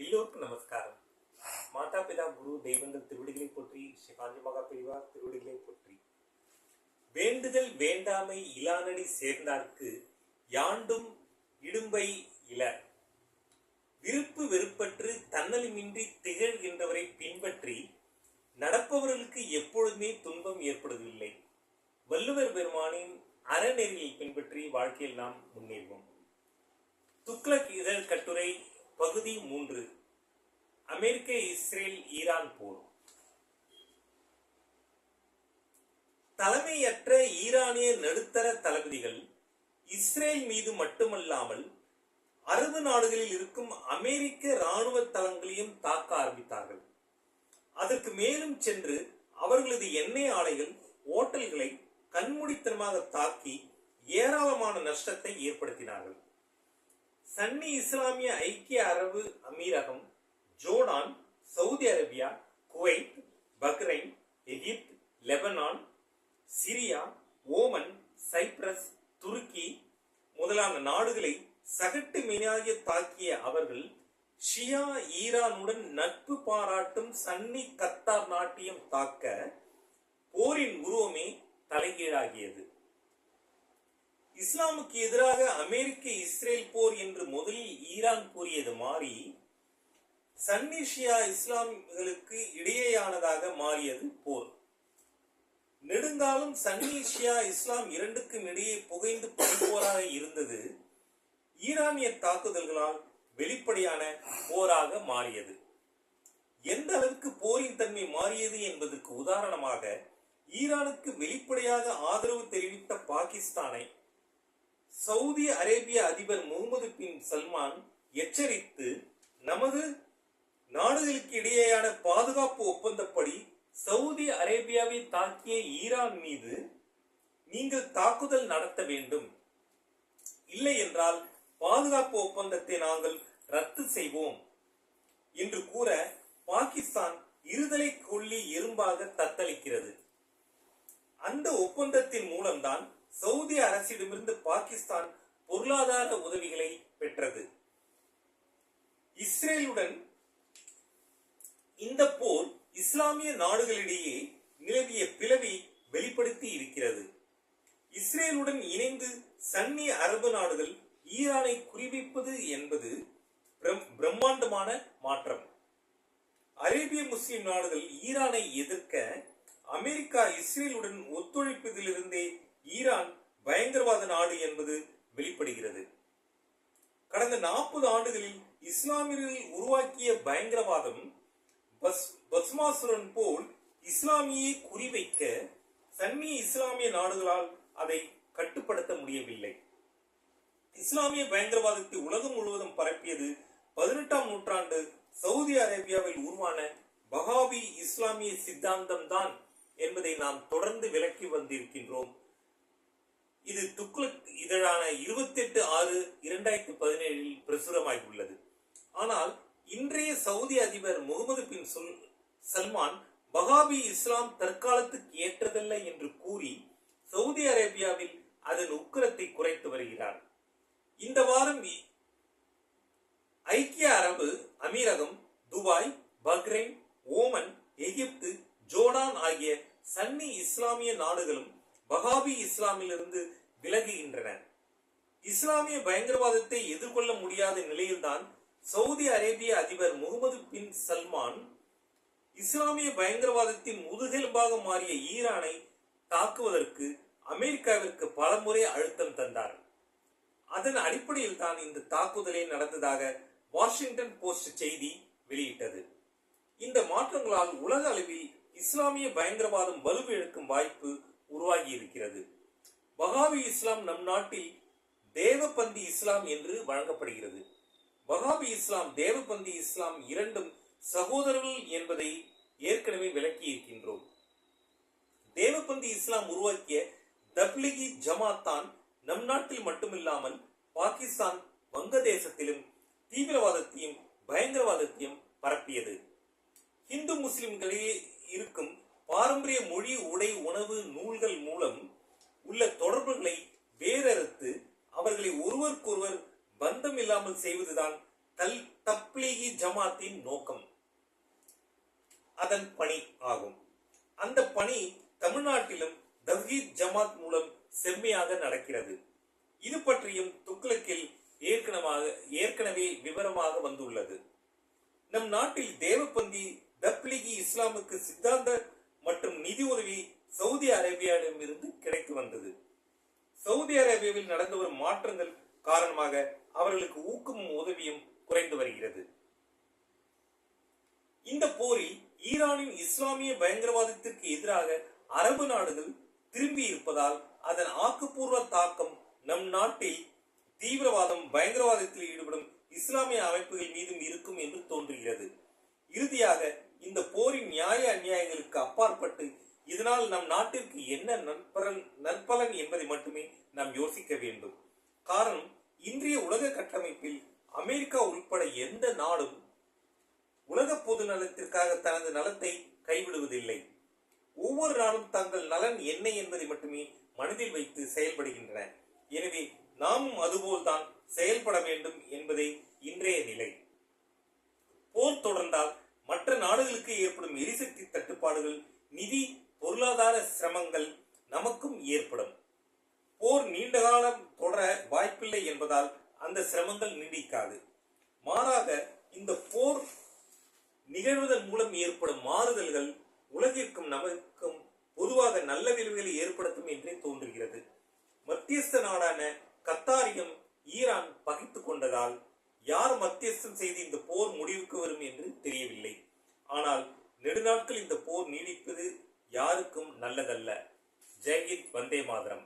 எல்லோருக்கும் நமஸ்காரம். மாதா பிதா குரு தெய்வங்கள் திருவடிகளை போற்றி, சிவாஜி மகா பெரிவா திருவடிகளை போற்றி. வேண்டுதல் வேண்டாமை இலானடி சேர்ந்தார்க்கு யாண்டும் இடும்பை இல. விருப்பு வெறுப்பற்று தன்னலமின்றி திகழ்கின்றவரை பின்பற்றி நடப்பவர்களுக்கு எப்பொழுதுமே துன்பம் ஏற்படுவதில்லை. வள்ளுவர் பெருமானின் அறநெறியை பின்பற்றி வாழ்க்கையில் நாம் முன்னேறுவோம். துக்ளக் இதழ் கட்டுரை பகுதி 3. அமெரிக்க இஸ்ரேல் ஈரான் போர். தலைமையற்ற ஈரானிய நடுத்தர தளபதிகள் இஸ்ரேல் மீது மட்டுமல்லாமல் அரபு நாடுகளில் இருக்கும் அமெரிக்க இராணுவ தளங்களையும் தாக்க ஆரம்பித்தார்கள். அதற்கு மேலும் சென்று அவர்களது எண்ணெய் ஆலைகள், ஓட்டல்களை கண்மூடித்தனமாக தாக்கி ஏராளமான நஷ்டத்தை ஏற்படுத்தினார்கள். சன்னி இஸ்லாமிய ஐக்கிய அரபு அமீரகம், Jordan, Saudi Arabia, Kuwait, Bahrain, எகிப்து, லெபனான், சிரியா, ஓமன், சைப்ரஸ், துருக்கி முதலான நாடுகளை சகட்டு மீனாக தாக்கிய அவர்கள் ஷியா ஈரானுடன் நட்பு பாராட்டும் சன்னி கத்தார் நாட்டையும் தாக்க போரின் உருவமே தலைகீழாகியது. இஸ்லாமுக்கு எதிராக அமெரிக்க இஸ்ரேல் போர் என்று முதலில் ஈரான் கூறியது மாறி சன்னி ஷியா இஸ்லாம்களுக்கு இடையேயானதாக மாறியது போர். நெடுங்காலம் சன்னி ஷியா இஸ்லாம் இரண்டுக்கும் இடையே புகைந்து பனிப்போராக இருந்தது ஈரானிய தாக்குதல்களால் வெளிப்படையான போராக மாறியது. எந்த அளவுக்கு போரின் தன்மை மாறியது என்பதற்கு உதாரணமாக ஈரானுக்கு வெளிப்படையாக ஆதரவு தெரிவித்த பாகிஸ்தானை சவுதி அரேபிய அதிபர் முகமது பின் சல்மான் எச்சரித்து, நமது நாடுகளுக்கு இடையேயான பாதுகாப்பு ஒப்பந்தப்படி சவுதி அரேபியாவை தாக்கிய ஈரான் மீது நீங்கள் தாக்குதல் நடத்த வேண்டும், இல்லை என்றால் பாதுகாப்பு ஒப்பந்தத்தை நாங்கள் ரத்து செய்வோம் என்று கூற பாகிஸ்தான் இருதலை கொள்ளி எறும்பாக தத்தளிக்கிறது. அந்த ஒப்பந்தத்தின் மூலம்தான் சவுதி அரசிடமிருந்து பாகிஸ்தான் பொருளாதார உதவிகளை பெற்றது. இஸ்ரேலுடன் இந்த போர் இஸ்லாமிய நாடுகளிடையே நிலவிய பிளவை வெளிப்படுத்தி இருக்கிறது. இஸ்ரேலுடன் இணைந்து சன்னி அரபு நாடுகள் ஈரானை குறிவைப்பது என்பது பிரம்மாண்டமான மாற்றம். அரேபிய முஸ்லிம் நாடுகள் ஈரானை எதிர்க்க அமெரிக்கா இஸ்ரேலுடன் ஒத்துழைப்பதிலிருந்தே ஈரான் பயங்கரவாத நாடு என்பது வெளிப்படுகிறது. கடந்த 40 ஆண்டுகளில் இஸ்லாமியர்கள் உருவாக்கிய பயங்கரவாதம் பஸ்மாசுரன் போல் இஸ்லாமியை குறிவைக்க சன்னி இஸ்லாமிய நாடுகளால் அதை கட்டுப்படுத்த முடியவில்லை. இஸ்லாமிய பயங்கரவாதத்தை உலகம் முழுவதும் பரப்பியது 18ஆம் நூற்றாண்டு சவுதி அரேபியாவில் உருவான வஹாபி இஸ்லாமிய சித்தாந்தம் தான் என்பதை நாம் தொடர்ந்து விளக்கி வந்திருக்கின்றோம். இது துக்ளக் இதழான 28/6/2017 பிரசுரமாகியுள்ளது. ஆனால் இன்றைய சவுதி அதிபர் முகமது பின் சல்மான் வஹாபி இஸ்லாம் தற்காலத்துக்கு ஏற்றதல்ல என்று கூறி சவுதி அரேபியாவில் அதன் உக்கிரத்தை குறைத்து வருகிறார். இந்த வாரம் ஐக்கிய அரபு அமீரகம், துபாய், பஹ்ரைன், ஓமன், எகிப்து, ஜோர்டான் ஆகிய சன்னி இஸ்லாமிய நாடுகளும் வஹாபி இஸ்லாமிலிருந்து விலகுகின்றன. இஸ்லாமிய பயங்கரவாதத்தை எதிர்கொள்ள முடியாத நிலையில்தான் சவுதி அரேபிய அதிபர் முகமது பின் சல்மான் இஸ்லாமிய பயங்கரவாதத்தின் முதுகெலும்பாக மாறிய ஈரானை தாக்குவதற்கு அமெரிக்காவிற்கு பலமுறை அழுத்தம் தந்தார். அதன் அடிப்படையில் தான் இந்த தாக்குதலே நடந்ததாக வாஷிங்டன் போஸ்ட் செய்தி வெளியிட்டது. இந்த மாற்றங்களால் உலக அளவில் இஸ்லாமிய பயங்கரவாதம் வலுவிழக்கும் வாய்ப்பு உருவாகி இருக்கிறது. வஹாபி இஸ்லாம் நம் நாட்டில் தேவபந்தி இஸ்லாம் என்று வழங்கப்படுகிறது. வஹாபி இஸ்லாம், தேவபந்தி இஸ்லாம் இரண்டும் சகோதரர்கள் என்பதை ஏற்கனவே விளக்கி இருக்கின்றோம். தேவபந்தி இஸ்லாம் உருவாக்கிய தப்லிகி ஜமாத் தான் நம் நாட்டில் மட்டுமில்லாமல் பாகிஸ்தான், வங்கதேசத்திலும் தீவிரவாதத்தையும் பயங்கரவாதத்தையும் பரப்பியது. இந்து முஸ்லிம்களிடையே இருக்கும் பாரம்பரிய மொழி, உடை, உணவு, நூல்கள் மூலம் உள்ள தொடர்புகளை வேறறுத்து அவர்களை ஒருவருக்கொருவர் பந்தம் இல்லாமல் செய்வதுதான் தப்லீகி ஜமாத்தின் நோக்கம், அதன் பணி ஆகும். அந்த பணி தமிழ்நாட்டிலும் தவ்ஹீத் ஜமாத் மூலம் செம்மையாக நடக்கிறது. இது பற்றியும் துக்ளக்கில் ஏற்கனவே விவரமாக வந்துள்ளது. நம் நாட்டில் தேவபந்தி தப்லீகி இஸ்லாமுக்கு சித்தாந்த மற்றும் நிதி உதவி சவுதி அரேபியாவிடமிருந்து கிடைத்து வந்தது. சவுதி அரேபியாவில் நடந்து வரும் மாற்றங்கள் காரணமாக அவர்களுக்கு ஊக்கமும் உதவியும் குறைந்து வருகிறது. இந்த போரில் ஈரானின் இஸ்லாமிய பயங்கரவாதத்திற்கு எதிராக அரபு நாடுகள் திரும்பி இருப்பதால் அதன் ஆக்கப்பூர்வ தாக்கம் நம் நாட்டில் தீவிரவாதம் பயங்கரவாதத்தில் ஈடுபடும் இஸ்லாமிய அமைப்புகள் மீதும் இருக்கும் என்று தோன்றுகிறது. இறுதியாக இந்த போரின் நியாய அநியாயங்களுக்கு அப்பாற்பட்டு இதனால் நம் நாட்டிற்கு என்ன நற்பலன் என்பதை மட்டுமே நாம் யோசிக்க வேண்டும். காரணம், இன்றைய உலக கட்டமைப்பில் அமெரிக்கா உட்பட எந்த நாடும் உலக பொது நலத்திற்காக தனது நலத்தை கைவிடுவதில்லை. ஒவ்வொரு நாடும் தங்கள் நலன் என்ன என்பதை மட்டுமே மனதில் வைத்து செயல்படுகின்றன. எனவே நாமும் அதுபோல்தான் செயல்பட வேண்டும் என்பதே இன்றைய நிலை. போர் தொடர்ந்தால் மற்ற நாடுகளுக்கு ஏற்படும் எரிசக்தி தட்டுப்பாடுகள், நிதி பொருளாதார சிரமங்கள் நமக்கும் ஏற்படும். போர் நீண்ட காலம் தொடர வாய்ப்பில்லை என்பதால் அந்த சிரமங்கள் நீடிக்காது. மாறாக இந்த போர் நிகழ்வதன் மூலம் ஏற்படும் மாறுதல்கள் உலகிற்கும் நமக்கும் பொதுவாக நல்ல விளைவுகளை ஏற்படுத்தும் என்றே தோன்றுகிறது. மத்தியஸ்த நாடான கத்தாரியம் ஈரான் பகைத்துக் கொண்டதால் யார் மத்தியஸ்தம் செய்து இந்த போர் முடிவுக்கு வரும் என்று தெரியவில்லை. ஆனால் நெடுநாட்கள் இந்த போர் நீடிப்பது யாருக்கும் நல்லதல்ல. ஜெய் ஹிந்த், வந்தே மாதரம்.